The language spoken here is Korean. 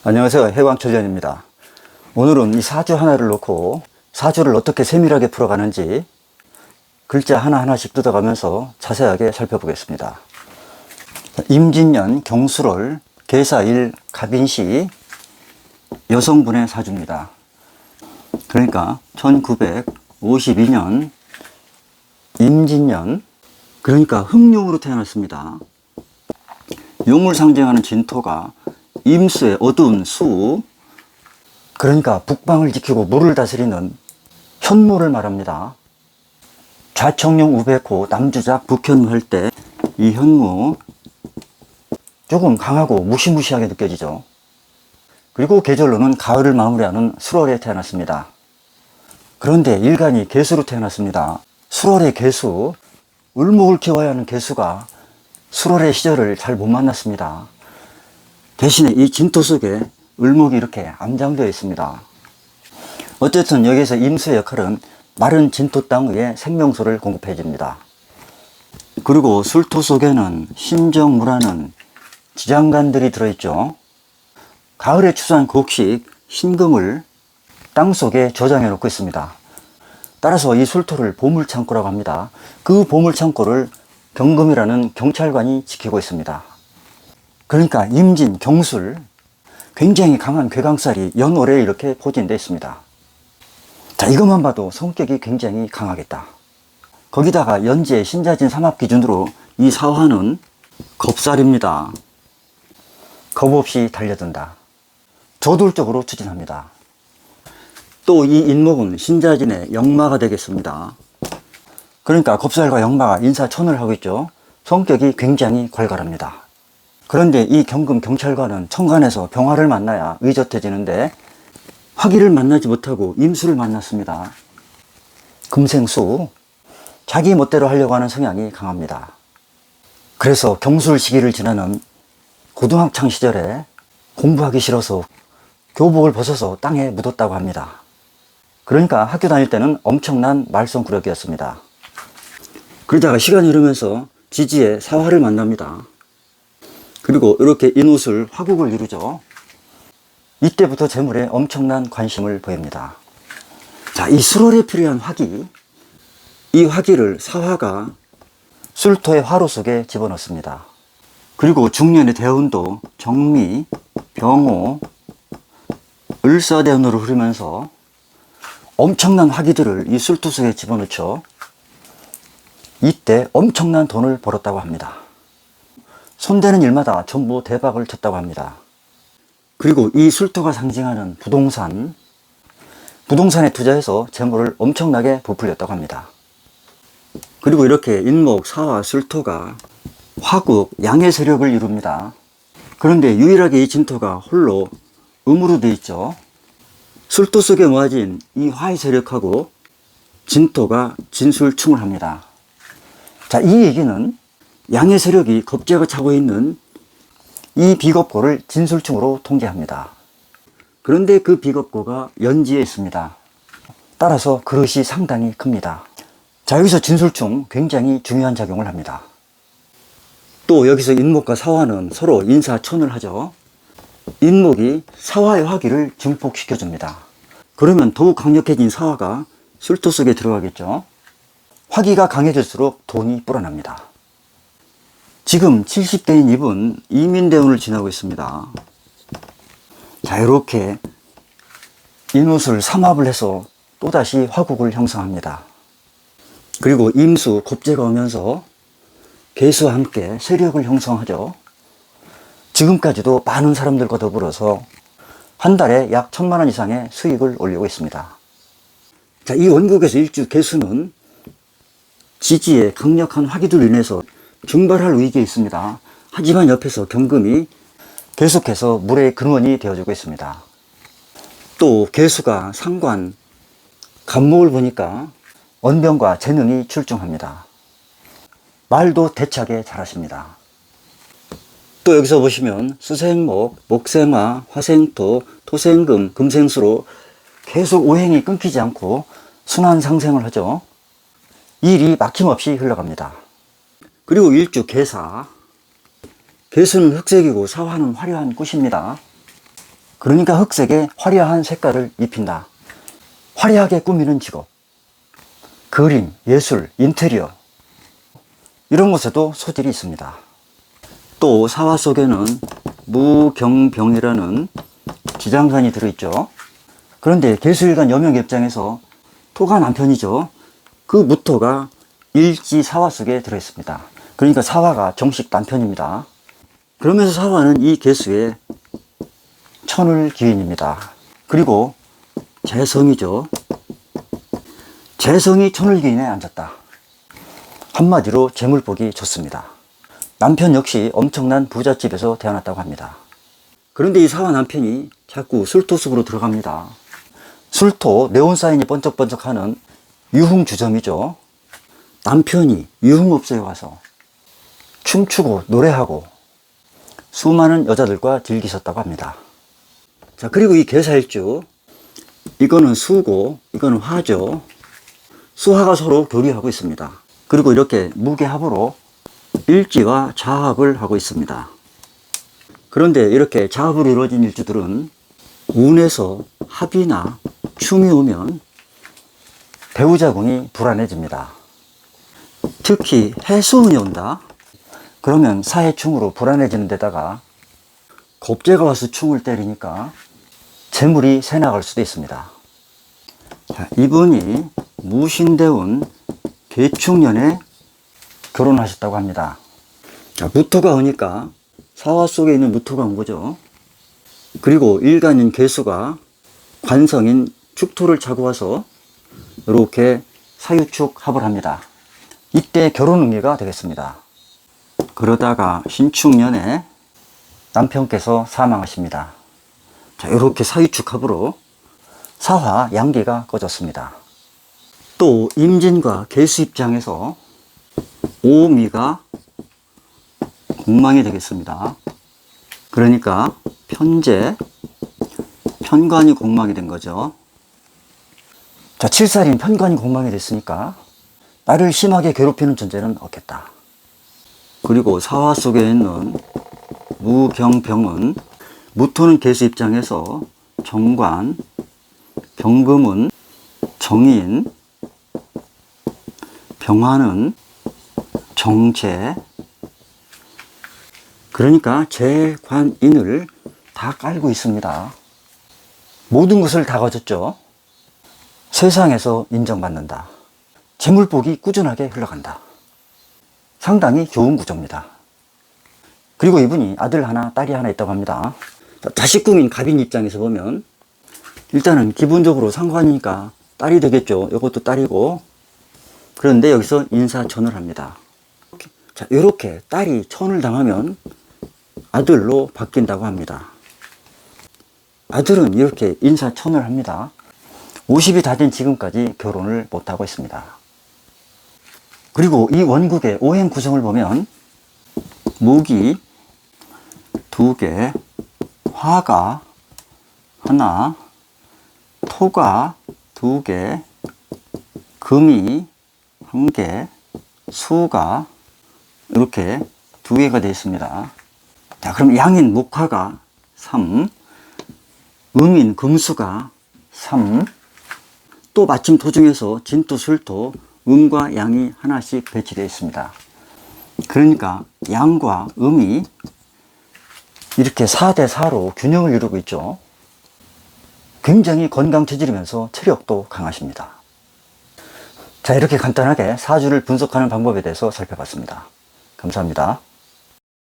안녕하세요, 해광초전입니다. 오늘은 이 사주 하나를 놓고 사주를 어떻게 세밀하게 풀어가는지 글자 하나하나씩 뜯어가면서 자세하게 살펴보겠습니다. 임진년 경술월 계사일 갑인시 여성분의 사주입니다. 그러니까 1952년 임진년, 그러니까 흑룡으로 태어났습니다. 용을 상징하는 진토가 임수의 어두운 수, 그러니까 북방을 지키고 물을 다스리는 현무를 말합니다. 좌청룡 우백호 남주작 북현무 할 때 이 현무 조금 강하고 무시무시하게 느껴지죠. 그리고 계절로는 가을을 마무리하는 수월에 태어났습니다. 그런데 일간이 개수로 태어났습니다. 수월의 개수, 을목을 키워야 하는 개수가 수월의 시절을 잘 못 만났습니다. 대신에 이 진토 속에 을목이 이렇게 암장되어 있습니다. 어쨌든 여기서 임수의 역할은 마른 진토 땅 위에 생명수를 공급해 줍니다. 그리고 술토 속에는 신정무라는 지장간들이 들어있죠. 가을에 추수한 곡식 신금을 땅 속에 저장해 놓고 있습니다. 따라서 이 술토를 보물창고라고 합니다. 그 보물창고를 경금이라는 경찰관이 지키고 있습니다. 그러니까 임진, 경술, 굉장히 강한 괴강살이 연월에 이렇게 포진되어 있습니다. 자, 이것만 봐도 성격이 굉장히 강하겠다. 거기다가 연재 신자진 3합 기준으로 이 사화는 겁살입니다. 겁 없이 달려든다. 저돌적으로 추진합니다. 또 이 인목은 신자진의 역마가 되겠습니다. 그러니까 겁살과 역마가 인사천을 하고 있죠. 성격이 굉장히 괄괄합니다. 그런데 이 경금 경찰관은 천간에서 병화를 만나야 의젓해지는데 화기를 만나지 못하고 임수를 만났습니다. 금생수, 자기 멋대로 하려고 하는 성향이 강합니다. 그래서 경술 시기를 지나는 고등학창 시절에 공부하기 싫어서 교복을 벗어서 땅에 묻었다고 합니다. 그러니까 학교 다닐 때는 엄청난 말썽꾸러기였습니다. 그러다가 시간이 흐르면서 지지에 사화를 만납니다. 그리고 이렇게 인옷을 화국을 이루죠. 이때부터 재물에 엄청난 관심을 보입니다. 자, 이 수월에 필요한 화기, 이 화기를 사화가 술토의 화로 속에 집어넣습니다. 그리고 중년의 대운도 정미, 병호, 을사대운으로 흐르면서 엄청난 화기들을 이 술토 속에 집어넣죠. 이때 엄청난 돈을 벌었다고 합니다. 손대는 일마다 전부 대박을 쳤다고 합니다. 그리고 이 술토가 상징하는 부동산에 투자해서 재물을 엄청나게 부풀렸다고 합니다. 그리고 이렇게 인목, 사화, 술토가 화국, 양의 세력을 이룹니다. 그런데 유일하게 이 진토가 홀로 음으로 되어 있죠. 술토 속에 모아진 이 화의 세력하고 진토가 진술충을 합니다. 자, 이 얘기는 양의 세력이 겁재가 차고 있는 이 비겁고를 진술충으로 통제합니다. 그런데 그 비겁고가 연지에 있습니다. 따라서 그릇이 상당히 큽니다. 자, 여기서 진술충 굉장히 중요한 작용을 합니다. 또 여기서 인목과 사화는 서로 인사천을 하죠. 인목이 사화의 화기를 증폭시켜 줍니다. 그러면 더욱 강력해진 사화가 술토 속에 들어가겠죠. 화기가 강해질수록 돈이 불어납니다. 지금 70대인 이분 이민대운을 지나고 있습니다. 자, 이렇게 인옷을 삼합을 해서 또다시 화국을 형성합니다. 그리고 임수, 겁재가 오면서 개수와 함께 세력을 형성하죠. 지금까지도 많은 사람들과 더불어서 한 달에 약 1,000만 원 이상의 수익을 올리고 있습니다. 자, 이 원국에서 일주 개수는 지지의 강력한 화기들로 인해서 증발할 위기에 있습니다. 하지만 옆에서 경금이 계속해서 물의 근원이 되어주고 있습니다. 또 개수가 상관, 간목을 보니까 언병과 재능이 출중합니다. 말도 대차게 잘하십니다. 또 여기서 보시면 수생목, 목생화, 화생토, 토생금, 금생수로 계속 오행이 끊기지 않고 순환 상생을 하죠. 일이 막힘없이 흘러갑니다. 그리고 일주 개사. 개수는 흑색이고 사화는 화려한 꽃입니다. 그러니까 흑색에 화려한 색깔을 입힌다. 화려하게 꾸미는 직업. 그림, 예술, 인테리어 이런 곳에도 소질이 있습니다. 또 사화 속에는 무경병이라는 지장산이 들어있죠. 그런데 개수일간 여명 입장에서 토가 남편이죠. 그 무토가 일지 사화 속에 들어있습니다. 그러니까 사화가 정식 남편입니다. 그러면서 사화는 이 개수의 천을 기인입니다. 그리고 재성이죠. 재성이 천을 기인에 앉았다. 한마디로 재물 보기 좋습니다. 남편 역시 엄청난 부잣집에서 태어났다고 합니다. 그런데 이 사화 남편이 자꾸 술토 속으로 들어갑니다. 술토, 네온사인이 번쩍번쩍하는 유흥주점이죠. 남편이 유흥업소에 와서 춤추고 노래하고 수많은 여자들과 즐기셨다고 합니다. 자, 그리고 이 개사일주, 이거는 수고, 이거는 화죠. 수화가 서로 교류하고 있습니다. 그리고 이렇게 무게합으로 일지와 자합을 하고 있습니다. 그런데 이렇게 자합으로 이루어진 일주들은 운에서 합이나 춤이 오면 배우자궁이 불안해집니다. 특히 해수운이 온다. 그러면 사해충으로 불안해지는 데다가 겁재가 와서 충을 때리니까 재물이 새 나갈 수도 있습니다. 자, 이분이 무신대운 개축년에 결혼하셨다고 합니다. 자, 무토가 오니까 사화 속에 있는 무토가 온 거죠. 그리고 일간인 개수가 관성인 축토를 차고 와서 이렇게 사유축 합을 합니다. 이때 결혼 응계가 되겠습니다. 그러다가 신축년에 남편께서 사망하십니다. 자, 이렇게 사유축 합으로 사화 양계가 꺼졌습니다. 또 임진과 개수 입장에서 오미가 공망이 되겠습니다. 그러니까 편재, 편관이 공망이 된 거죠. 자, 칠살인 편관이 공망이 됐으니까 나를 심하게 괴롭히는 존재는 없겠다. 그리고 사화 속에 있는 무경병은 무토는 개수 입장에서 정관, 병금은 정인, 병화는 정재, 그러니까 재관인을 다 깔고 있습니다. 모든 것을 다 거뒀죠. 세상에서 인정받는다. 재물복이 꾸준하게 흘러간다. 상당히 좋은 구조입니다. 그리고 이분이 아들 하나, 딸이 하나 있다고 합니다. 자식궁인 갑인 입장에서 보면 일단은 기본적으로 상관이니까 딸이 되겠죠. 이것도 딸이고. 그런데 여기서 인사천을 합니다. 자, 이렇게 딸이 천을 당하면 아들로 바뀐다고 합니다. 아들은 이렇게 인사천을 합니다. 50이 다 된 지금까지 결혼을 못하고 있습니다. 그리고 이 원국의 오행 구성을 보면 목이 2개, 화가 하나, 토가 2개, 금이 1개, 수가 이렇게 2개가 되어 있습니다. 자, 그럼 양인 목화가 3, 음인 금수가 3, 또 마침 도중에서 진토, 술토, 음과 양이 하나씩 배치되어 있습니다. 그러니까 양과 음이 이렇게 4대 4로 균형을 이루고 있죠. 굉장히 건강 체질이면서 체력도 강하십니다. 자, 이렇게 간단하게 사주를 분석하는 방법에 대해서 살펴봤습니다. 감사합니다.